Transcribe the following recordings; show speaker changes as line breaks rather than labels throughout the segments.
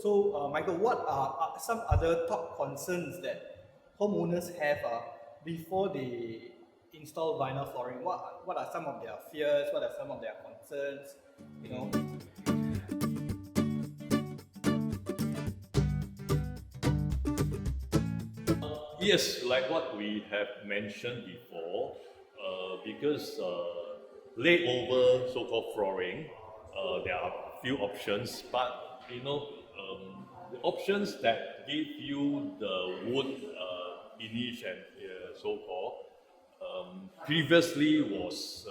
So, Michael, what are some other top concerns that homeowners have before they install vinyl flooring? What are some of their fears? What are some of their concerns? You know.
Yes, like what we have mentioned before, because layover so-called flooring, there are a few options, but the options that give you the wood finish and so-called previously was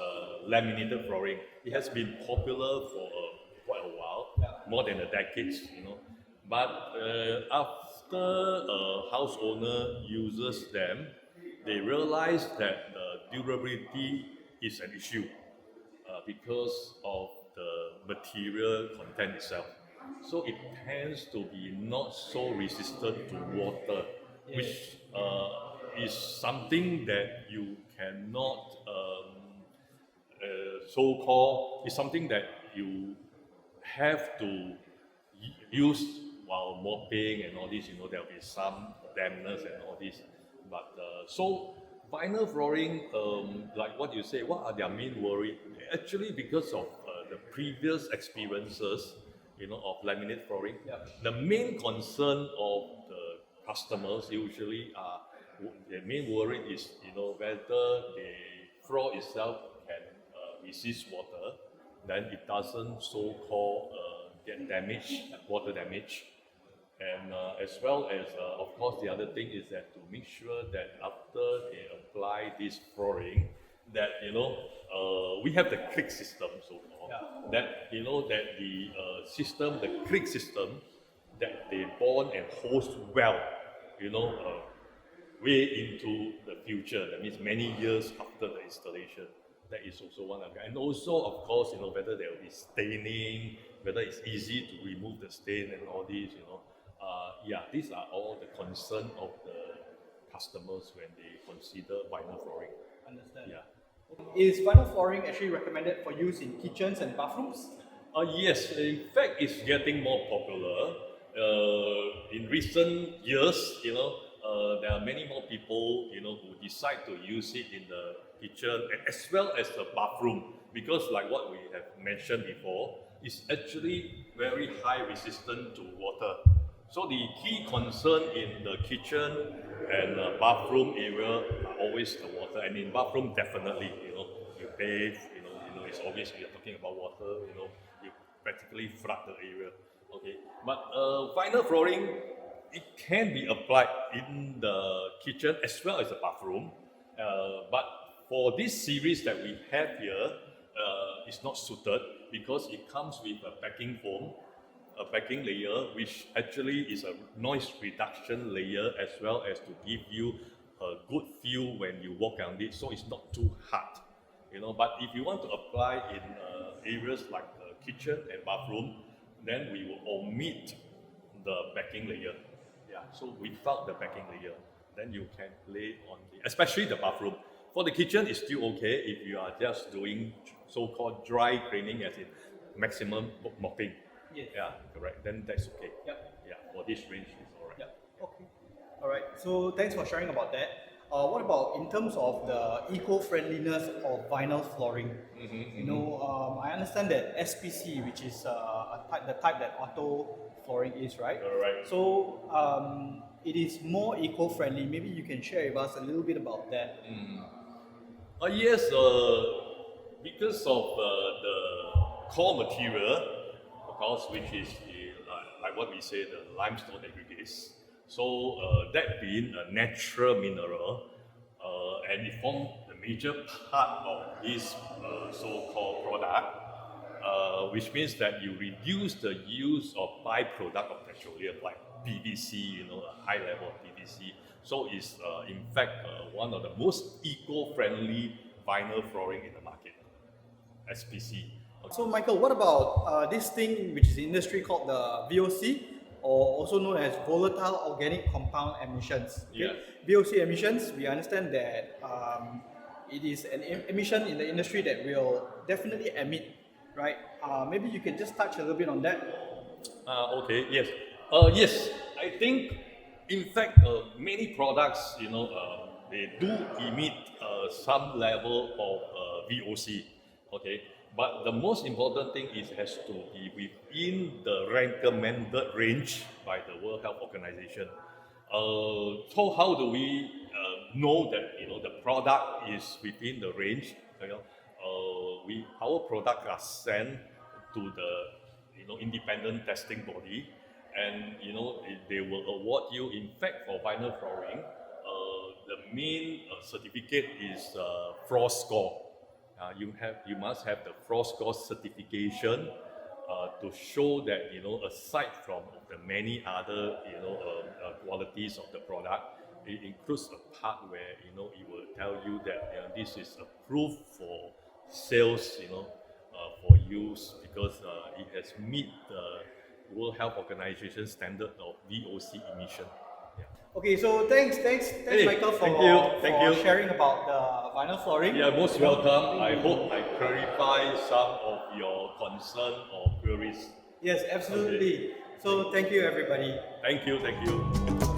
laminated flooring. It has been popular for quite a while, more than a decade, But after a house owner uses them, they realize that durability is an issue because of the material content itself. So it tends to be not so resistant to water, which is something that you cannot so-called, it's something that you have to use while mopping and all this, there'll be some dampness and all this. But so vinyl flooring, like what you say, what are their main worry? Actually, because of the previous experiences, of laminate flooring, the main concern of the customers usually are, the main worry is, whether the floor itself can resist water, then it doesn't so-called get damaged, water damage. And as well as, of course, the other thing is that to make sure that after they apply this flooring, that we have the click system so-called, that that the system, the click system, that they bond and host well, way into the future. That means many years after the installation. That is also one of them. And also, of course, whether there will be staining, whether it's easy to remove the stain and all these, these are all the concern of the customers when they consider vinyl flooring.
Understand.
Yeah.
Is vinyl flooring actually recommended for use in kitchens and bathrooms?
Yes, in fact, it's getting more popular. In recent years, there are many more people, who decide to use it in the kitchen as well as the bathroom, because like what we have mentioned before, it's actually very high resistant to water. So the key concern in the kitchen and bathroom area are always the water, and in bathroom definitely, you bathe, it's obvious we are talking about water, you practically flood the area. Okay, but vinyl flooring, it can be applied in the kitchen as well as the bathroom, but for this series that we have here, it's not suited because it comes with a backing foam, a backing layer, which actually is a noise reduction layer as well as to give you a good feel when you walk on it, so it's not too hard. But if you want to apply in areas like the kitchen and bathroom, then we will omit the backing layer. So without the backing layer, then you can lay on especially the bathroom. For the kitchen, it's still okay if you are just doing so-called dry cleaning, as in maximum mopping.
Yes.
Yeah, correct. Then that's okay.
Yep.
Yeah, for this range, it's all right.
Yep. Okay. All right. So thanks for sharing about that. What about in terms of the eco-friendliness of vinyl flooring? I understand that SPC, which is the type that auto flooring is, right?
All right.
So it is more eco-friendly. Maybe you can share with us a little bit about that.
Yes, because of the core material, of course, which is like what we say, the limestone aggregates. So that being a natural mineral, and it forms the major part of this so-called product, which means that you reduce the use of byproduct of petroleum like PVC, a high level of PVC. So it's in fact one of the most eco-friendly vinyl flooring in the market, SPC. Okay.
So Michael, what about this thing which is in industry called the VOC, or also known as volatile organic compound emissions? Okay? VOC emissions, we understand that it is an emission in the industry that will definitely emit, right? Maybe you can just touch a little bit on that.
Okay, yes. Yes, I think, in fact, many products, they do emit some level of VOC. Okay, but the most important thing is has to be within the recommended range by the World Health Organization. So how do we know that the product is within the range? Our product are sent to the independent testing body, and they will award you. In fact, for vinyl flooring, the main certificate is frost score. You must have the frost score certification to show that aside from the many other qualities of the product, it includes a part where it will tell you that this is approved for sales, for use, because it has meet the World Health Organization standard of VOC emission. Yeah.
Okay, so thanks Michael for
thank you.
sharing about the vinyl flooring.
Yeah, most welcome. I hope I clarify some of your concern or queries.
Yes, absolutely.
Okay.
So thank you everybody.
Thank you.